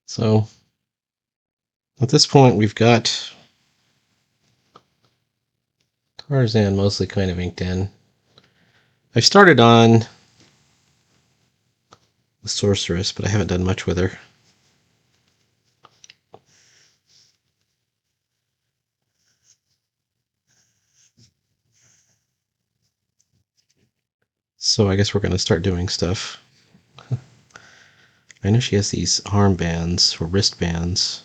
So at this point, we've got Tarzan mostly kind of inked in. I started on the Sorceress, but I haven't done much with her. So I guess we're going to start doing stuff. I know she has these armbands or wristbands.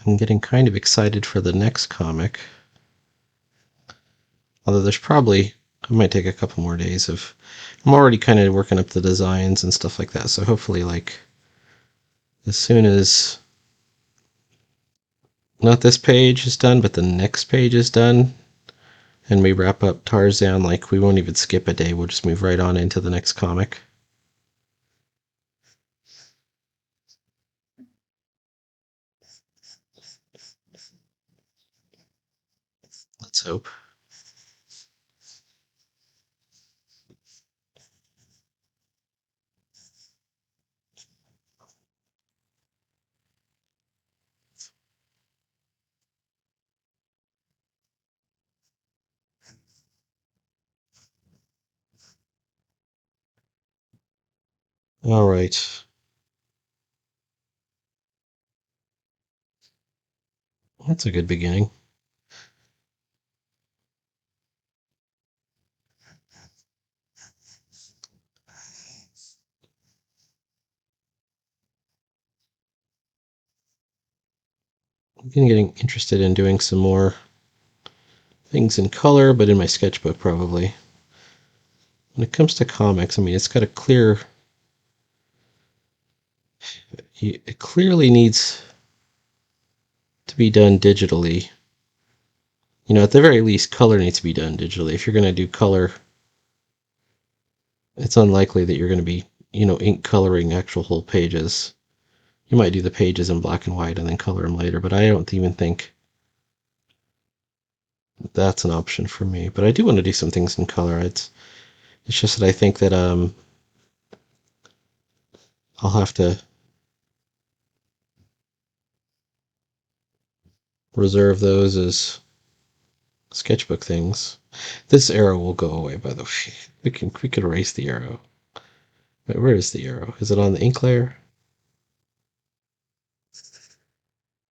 I'm getting kind of excited for the next comic. Although there's probably, I might take a couple more days of, I'm already kind of working up the designs and stuff like that. So hopefully, like, as soon as, not this page is done, but the next page is done, and we wrap up Tarzan, like, we won't even skip a day. We'll just move right on into the next comic. Let's hope. All right. That's a good beginning. I'm getting interested in doing some more things in color, but in my sketchbook probably. When it comes to comics, I mean, it's got a clear, it clearly needs to be done digitally. You know, at the very least, color needs to be done digitally. If you're going to do color, it's unlikely that you're going to be, you know, ink coloring actual whole pages. You might do the pages in black and white and then color them later, but I don't even think that's an option for me. But I do want to do some things in color. It's just that I think that I'll have to reserve those as sketchbook things. This arrow will go away, by the way. We could erase the arrow. Wait, where is the arrow? Is it on the ink layer?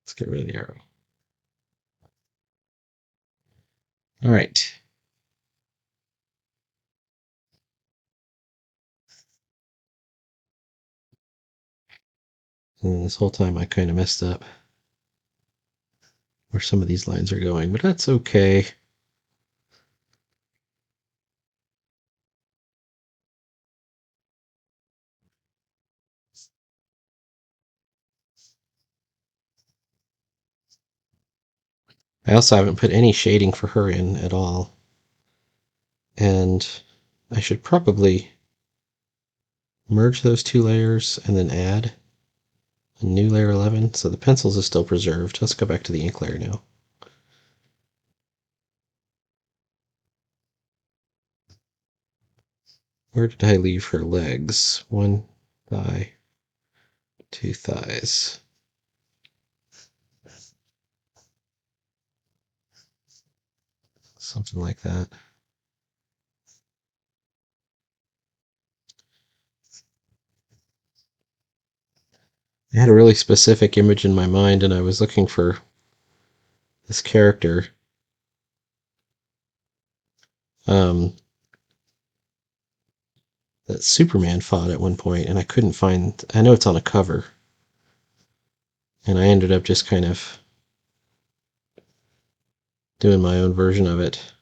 Let's get rid of the arrow. All right. And this whole time I kind of messed up where some of these lines are going, but that's okay. I also haven't put any shading for her in at all. And I should probably merge those two layers and then add a new layer 11. So the pencils is still preserved. Let's go back to the ink layer now. Where did I leave her legs? One thigh, two thighs. Something like that. I had a really specific image in my mind, and I was looking for this character. That Superman fought at one point, and I couldn't find. I know it's on a cover, and I ended up just kind of doing my own version of it.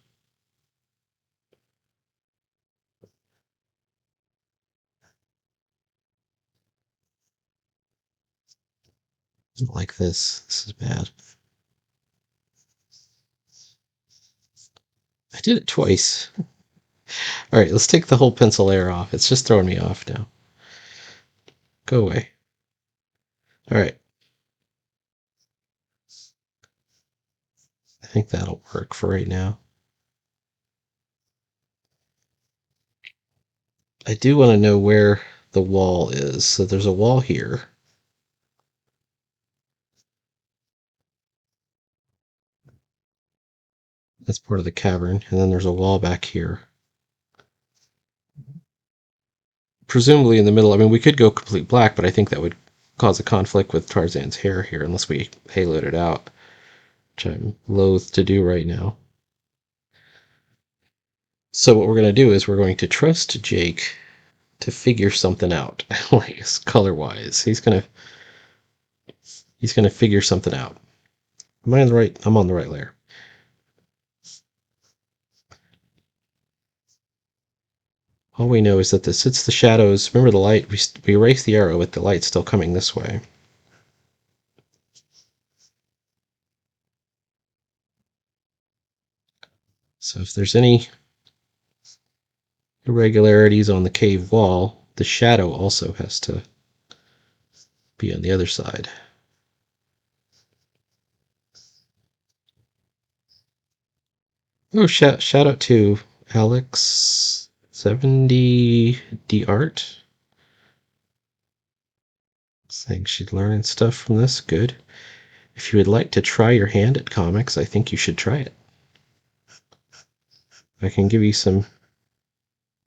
Like this. This is bad. I did it twice. All right, let's take the whole pencil layer off. It's just throwing me off now. Go away. All right. I think that'll work for right now. I do want to know where the wall is. So there's a wall here. That's part of the cavern. And then there's a wall back here. Presumably in the middle. I mean, we could go complete black, but I think that would cause a conflict with Tarzan's hair here unless we haloed it out, which I'm loath to do right now. So what we're going to do is we're going to trust Jake to figure something out, like color-wise. He's gonna figure something out. Am I on the right? I'm on the right layer. All we know is that this hits the shadows. Remember the light? We erase the arrow, but the light's still coming this way. So if there's any irregularities on the cave wall, the shadow also has to be on the other side. Oh, shout out to Alex 70 D Art, saying she's learning stuff from this. Good. If you would like to try your hand at comics, I think you should try it. I can give you some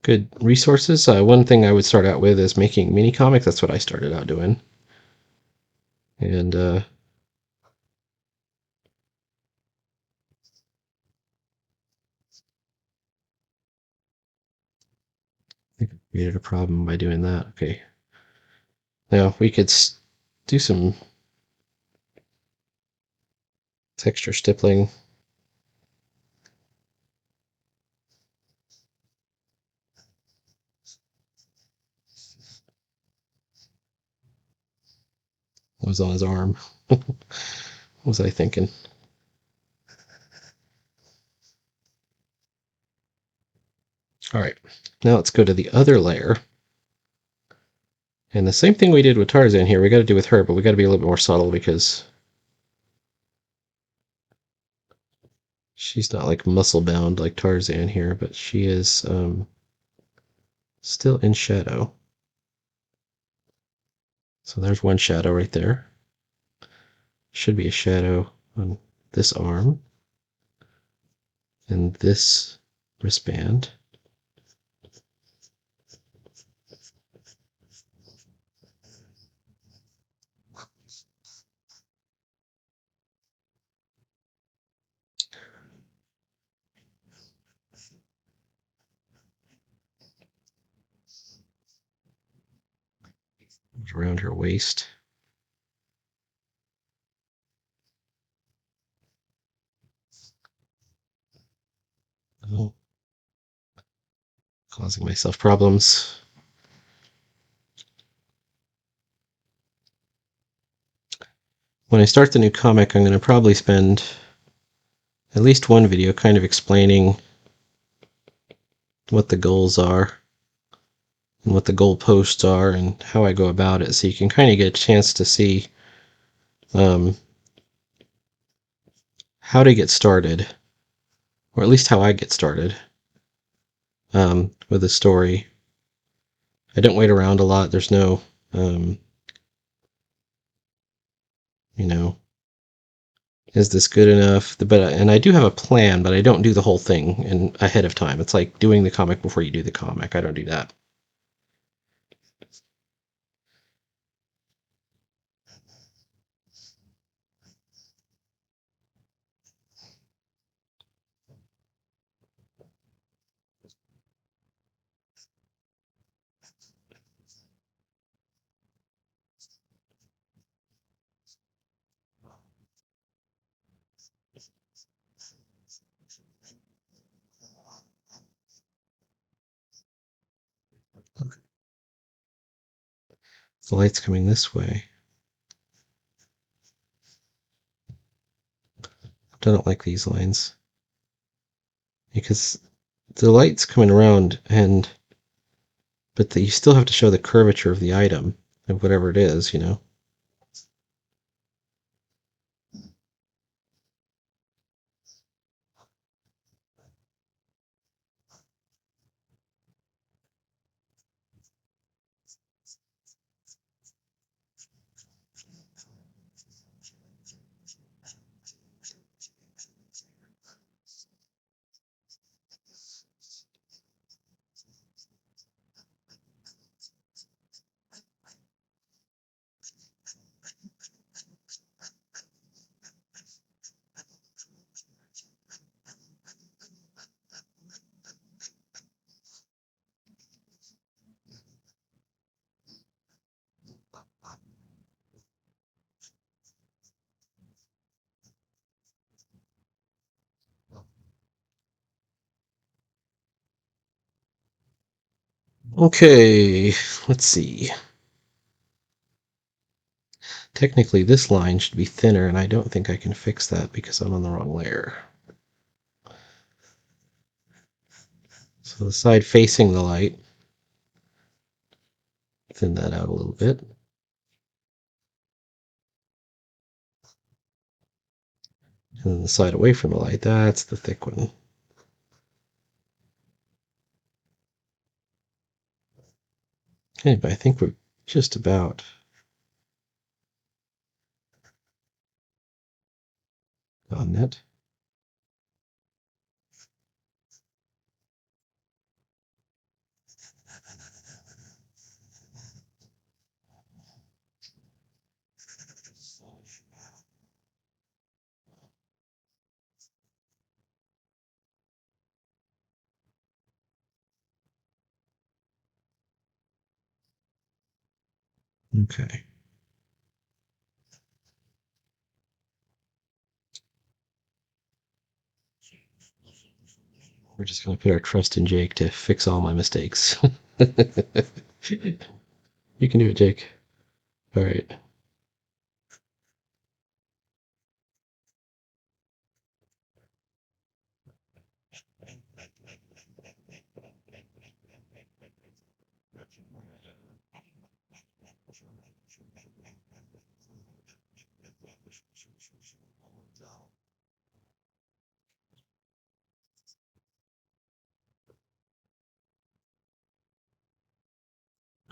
good resources. One thing I would start out with is making mini comics. That's what I started out doing. And I think I created a problem by doing that. Okay. Now we could do some texture stippling. What was on his arm? What was I thinking? All right. Now let's go to the other layer. And the same thing we did with Tarzan here, we got to do with her, but we got to be a little bit more subtle because she's not like muscle bound like Tarzan here, but she is still in shadow. So there's one shadow right there. Should be a shadow on this arm and this wristband. Around her waist. Oh, causing myself problems. When I start the new comic, I'm going to probably spend at least one video kind of explaining what the goals are and what the goalposts are and how I go about it, so you can kind of get a chance to see how to get started, or at least how I get started with a story. I don't wait around a lot. There's no, you know, is this good enough? And I do have a plan, but I don't do the whole thing ahead of time. It's like doing the comic before you do the comic. I don't do that. The light's coming this way. I don't like these lines because the light's coming around, but you still have to show the curvature of the item of whatever it is, you know. Okay, let's see. Technically, this line should be thinner, and I don't think I can fix that because I'm on the wrong layer. So the side facing the light, thin that out a little bit. And then the side away from the light, that's the thick one. Okay, but I think we're just about on it. Okay. We're just going to put our trust in Jake to fix all my mistakes. You can do it, Jake. All right.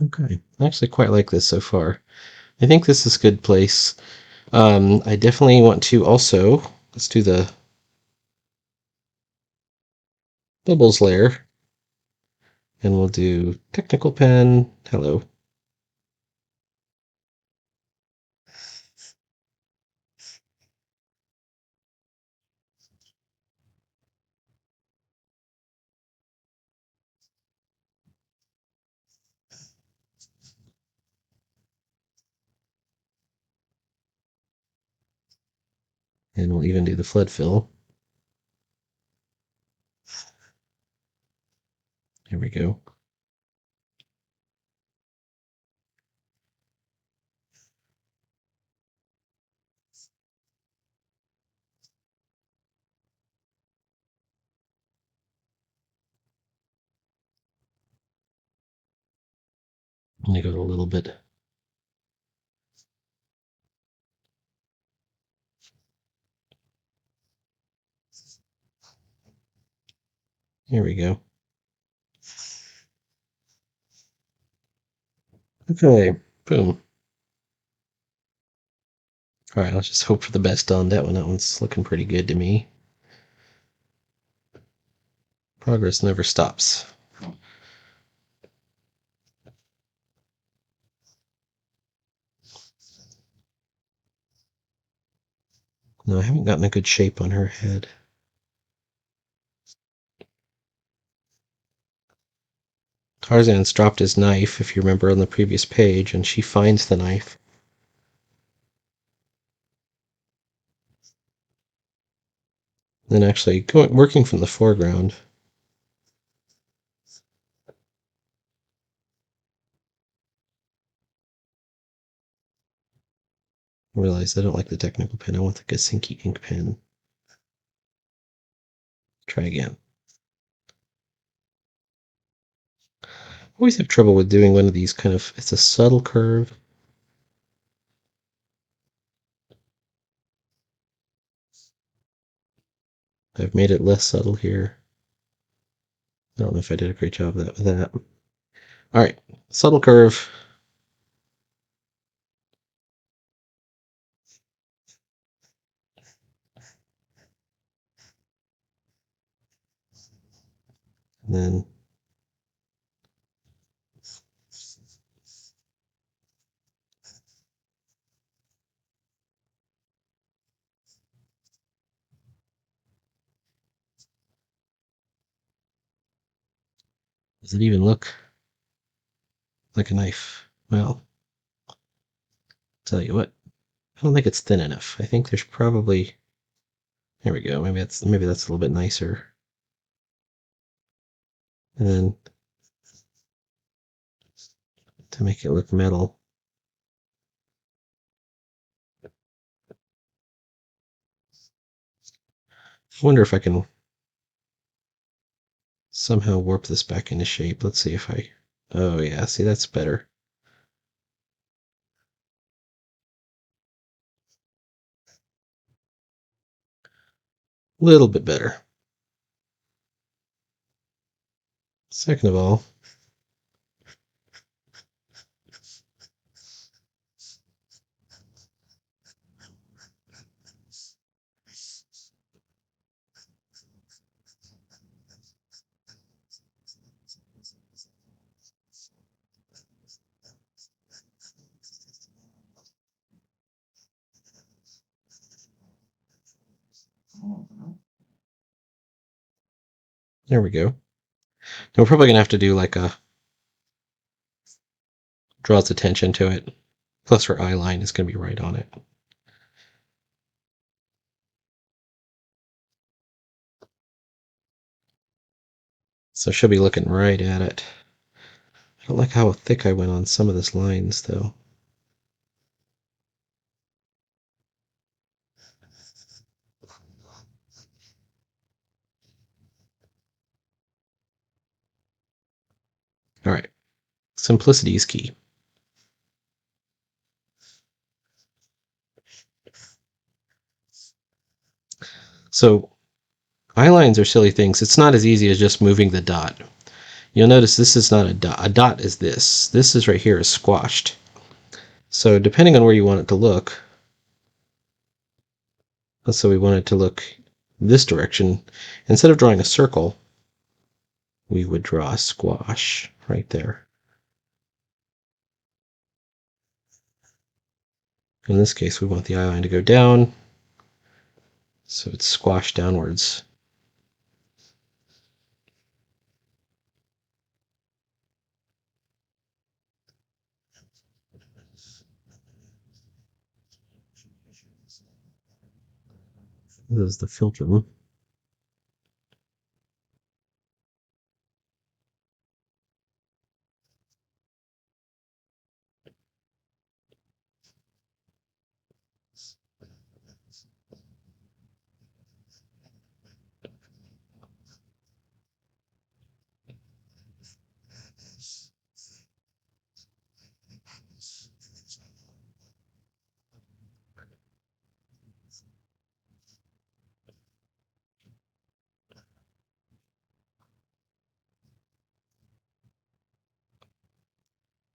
Okay. I actually quite like this so far. I think this is a good place. I definitely want to also, let's do the bubbles layer, and we'll do technical pen. Hello. And we'll even do the flood fill. Here we go. I'm going to go a little bit. Here we go. Okay, boom. All right, let's just hope for the best on that one. That one's looking pretty good to me. Progress never stops. No, I haven't gotten a good shape on her head. Tarzan's dropped his knife, if you remember on the previous page, and she finds the knife. Then actually working from the foreground. I realize I don't like the technical pen. I want the Gasinki ink pen. Try again. I always have trouble with doing one of these kind of, it's a subtle curve. I've made it less subtle here. I don't know if I did a great job of that. All right, subtle curve. And then does it even look like a knife? Well, tell you what, I don't think it's thin enough. I think there's probably, there we go. Maybe that's a little bit nicer. And then to make it look metal. I wonder if I can somehow warp this back into shape. Let's see if I... Oh yeah, see, that's better. A little bit better. Second of all, there we go. Now we're probably going to have to do like a... draws attention to it. Plus her eye line is going to be right on it. So she'll be looking right at it. I don't like how thick I went on some of these lines, though. All right. Simplicity is key. So eye lines are silly things. It's not as easy as just moving the dot. You'll notice this is not a dot. A dot is this. This is right here is squashed. So depending on where you want it to look, let's say we want it to look this direction. Instead of drawing a circle, we would draw a squash right there. In this case, we want the eye line to go down, so it's squashed downwards. This is the filter.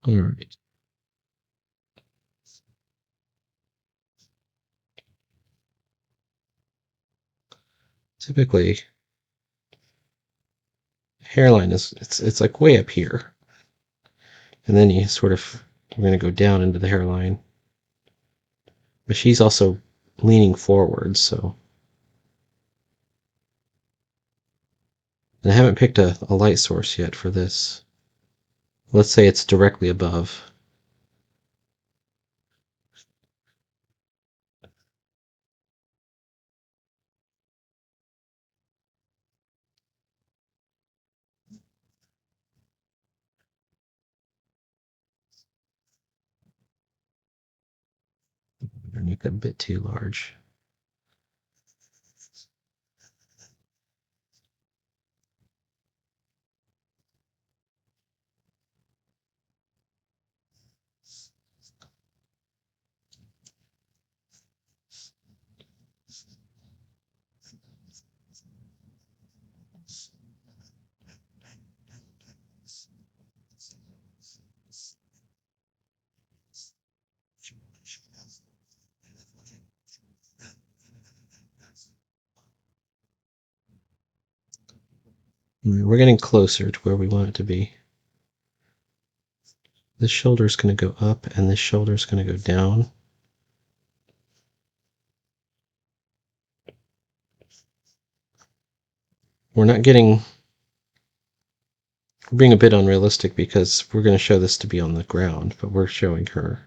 All right. Typically, hairline is it's like way up here, and then you sort of we're going to go down into the hairline, but she's also leaning forward, so. And I haven't picked a light source yet for this. Let's say it's directly above. Make it a bit too large. We're getting closer to where we want it to be. This shoulder is going to go up, and this shoulder is going to go down. We're not getting... We're being a bit unrealistic because we're going to show this to be on the ground, but we're showing her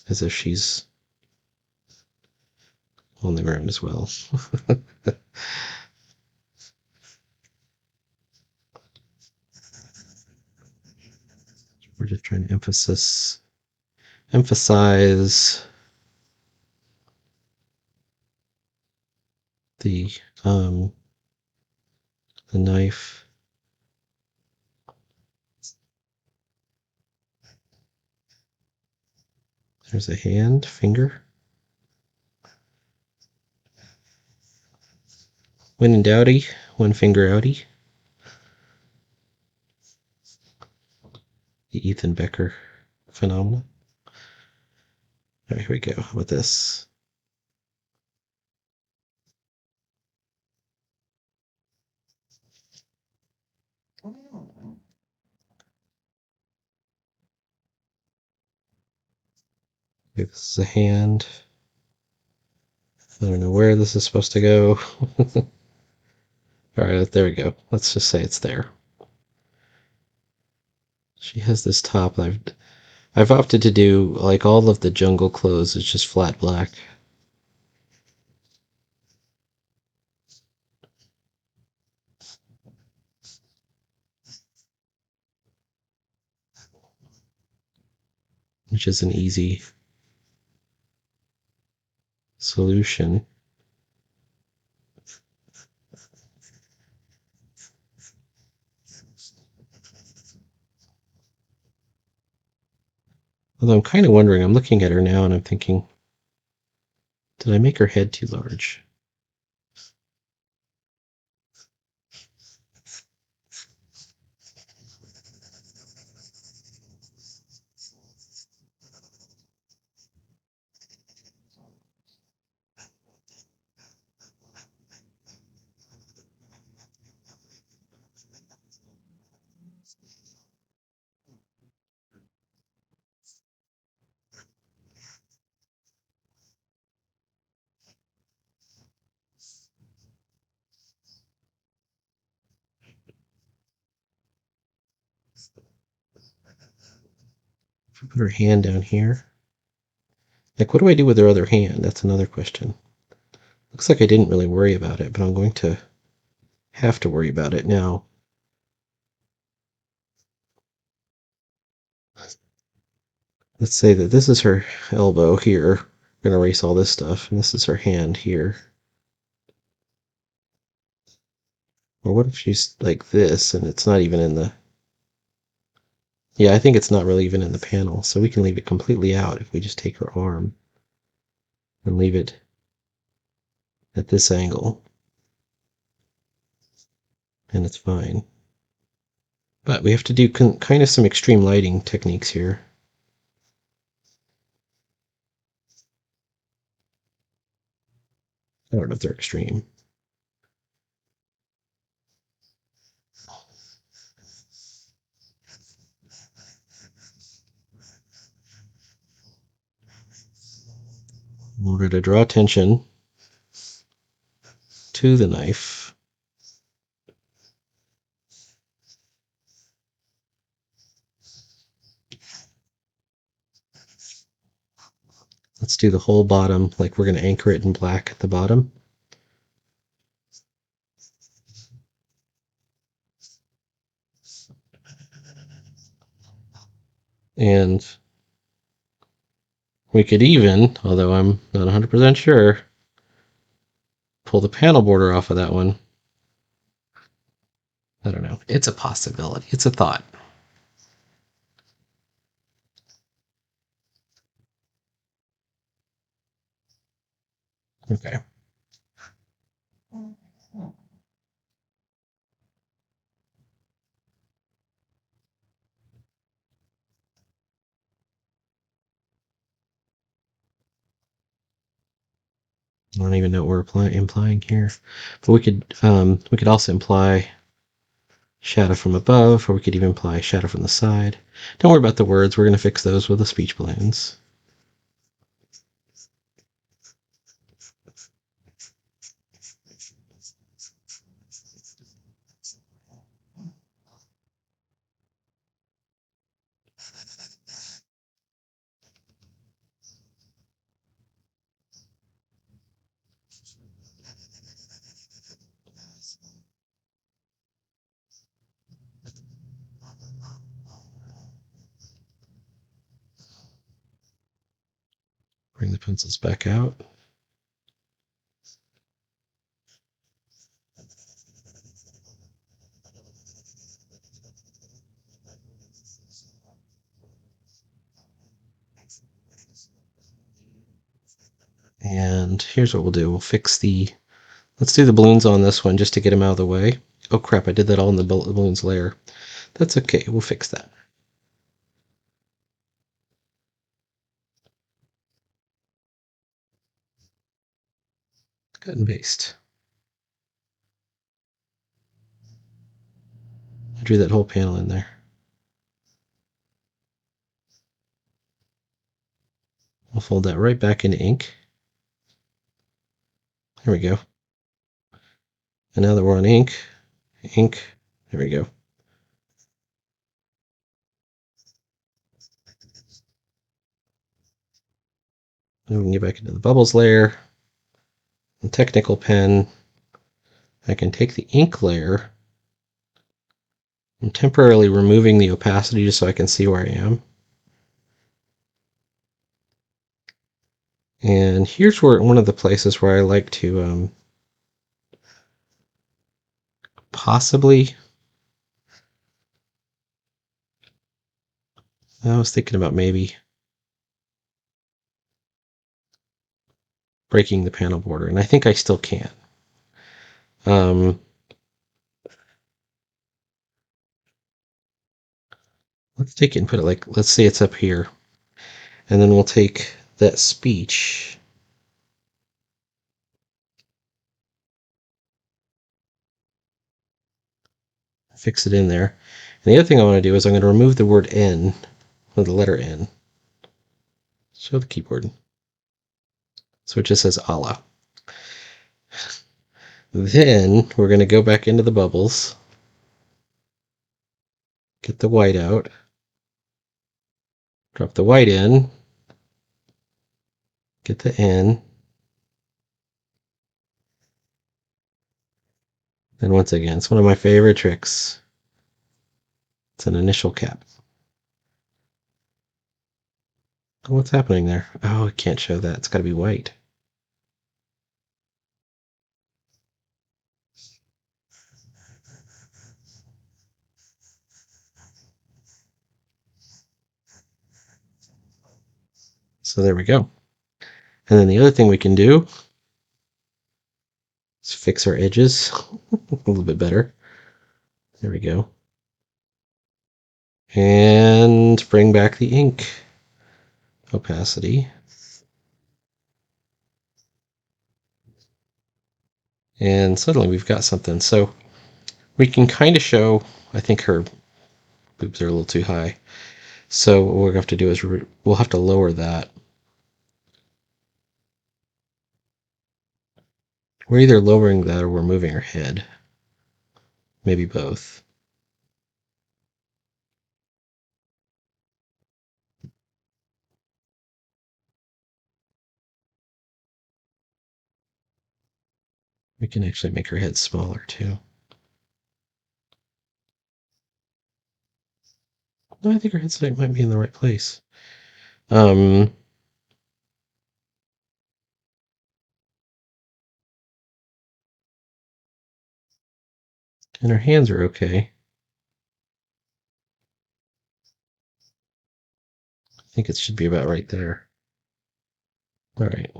as if she's on the ground as well. We're just trying to emphasize the knife. There's a hand, finger. When in doubty, one finger outie. The Ethan Becker phenomenon. All right, here we go. How about this? Okay, this is a hand. I don't know where this is supposed to go. All right, there we go. Let's just say it's there. She has this top. I've opted to do like all of the jungle clothes. It's just flat black. Which is an easy solution. Although I'm kind of wondering, I'm looking at her now and I'm thinking, did I make her head too large? If I put her hand down here, like what do I do with her other hand? That's another question. Looks like I didn't really worry about it, but I'm going to have to worry about it now. Let's say that this is her elbow here. I'm going to erase all this stuff, and this is her hand here. Or what if she's like this and it's not even in the... Yeah, I think it's not really even in the panel, so we can leave it completely out if we just take her arm and leave it at this angle. And it's fine. But we have to do kind of some extreme lighting techniques here. I don't know if they're extreme. In order to draw attention to the knife, let's do the whole bottom, like we're going to anchor it in black at the bottom. And we could even, although I'm not 100% sure, pull the panel border off of that one. I don't know. It's a possibility. It's a thought. Okay. I don't even know what we're implying here, but we could also imply shadow from above, or we could even imply shadow from the side. Don't worry about the words. We're going to fix those with the speech balloons. Bring the pencils back out. And here's what we'll do. We'll fix let's do the balloons on this one just to get them out of the way. Oh crap, I did that all in the balloons layer. That's okay, we'll fix that. Cut and paste. I drew that whole panel in there. We'll fold that right back into ink. There we go. And now that we're on ink, there we go. Then we can get back into the bubbles layer. And technical pen, I can take the ink layer. I'm temporarily removing the opacity just so I can see where I am. And here's one of the places where I like to possibly, I was thinking about maybe breaking the panel border, and I think I still can. Let's take it and put it like, let's say it's up here, and then we'll take that speech, fix it in there. And the other thing I want to do is I'm going to remove the word N, or the letter N. Show the keyboard. So it just says Allah. Then we're going to go back into the bubbles, get the white out, drop the white in, get the N, and once again, it's one of my favorite tricks. It's an initial cap. Oh, what's happening there? Oh, I can't show that. It's got to be white. So there we go. And then the other thing we can do is fix our edges a little bit better. There we go. And bring back the ink opacity. And suddenly we've got something. So we can kind of show, I think her boobs are a little too high. So what we're going to have to do is we'll have to lower that. We're either lowering that or we're moving her head. Maybe both. We can actually make her head smaller too. No, I think her head might be in the right place. And her hands are okay. I think it should be about right there. All right.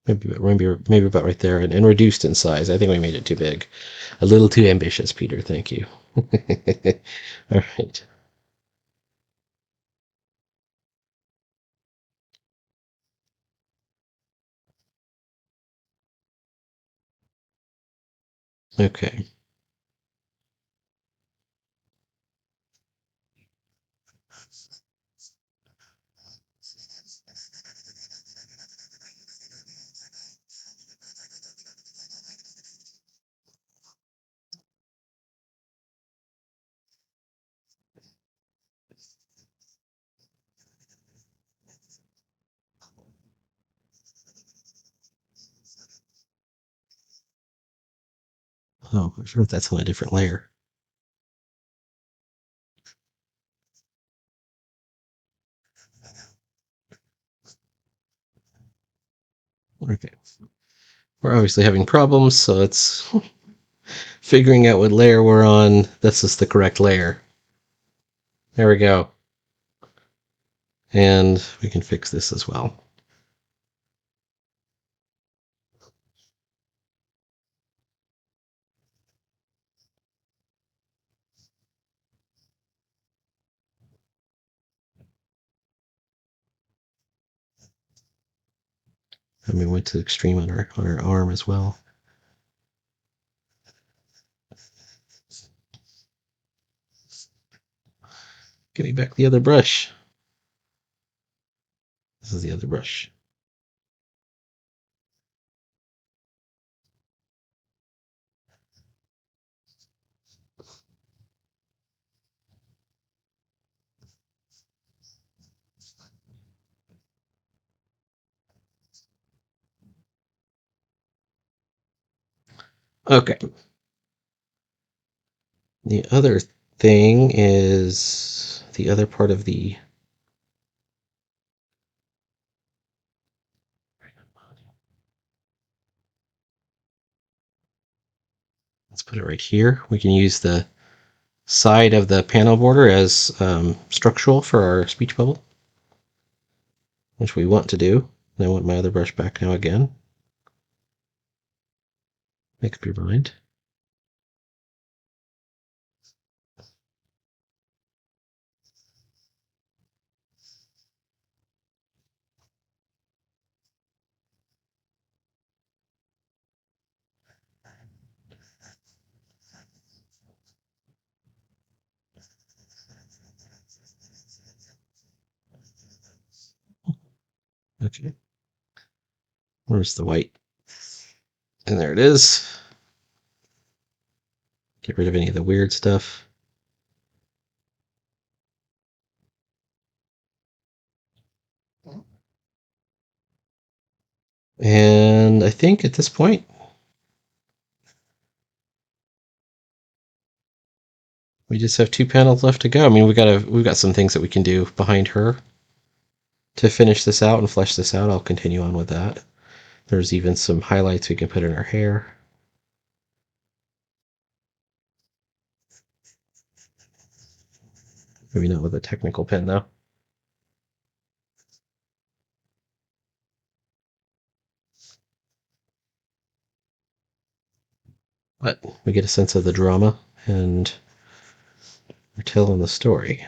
Maybe about right there, and reduced in size. I think we made it too big. A little too ambitious, Peter. Thank you. All right. Okay. Oh, I forgot that's on a different layer. Okay. We're obviously having problems, so it's figuring out what layer we're on. This is the correct layer. There we go. And we can fix this as well. And we went to the extreme on our arm as well. Give me back the other brush. This is the other brush. Okay. The other thing is the other part of the let's put it right here. We can use the side of the panel border as structural for our speech bubble, which we want to do. And I want my other brush back now again. Make up your mind. Okay. Where's the white? And there it is. Get rid of any of the weird stuff. And I think at this point, we just have 2 panels left to go. I mean, we've got some things that we can do behind her to finish this out and flesh this out. I'll continue on with that. There's even some highlights we can put in her hair. Maybe not with a technical pen though. But we get a sense of the drama and we're telling the story.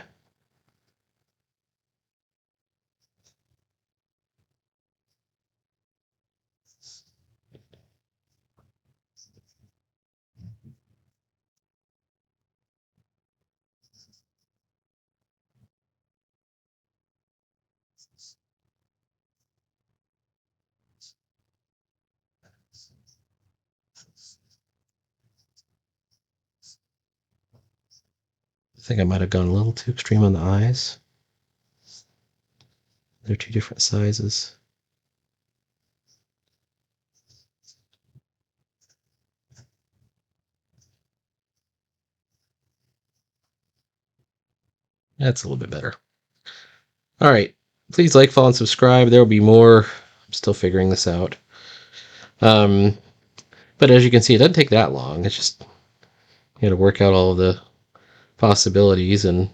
I think I might have gone a little too extreme on the eyes. They're 2 different sizes. That's a little bit better. All right. Please like, follow, and subscribe. There will be more. I'm still figuring this out. But as you can see, it doesn't take that long. It's just you got to work out all of the possibilities and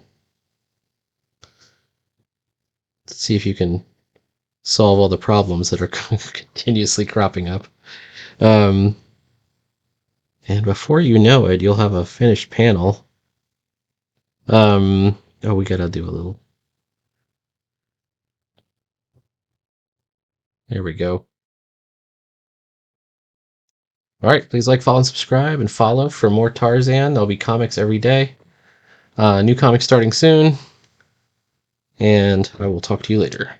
see if you can solve all the problems that are continuously cropping up. And before you know it, you'll have a finished panel. Oh, we gotta do a little. There we go. All right, please like, follow, and subscribe, and follow for more Tarzan. There'll be comics every day. New comics starting soon, and I will talk to you later.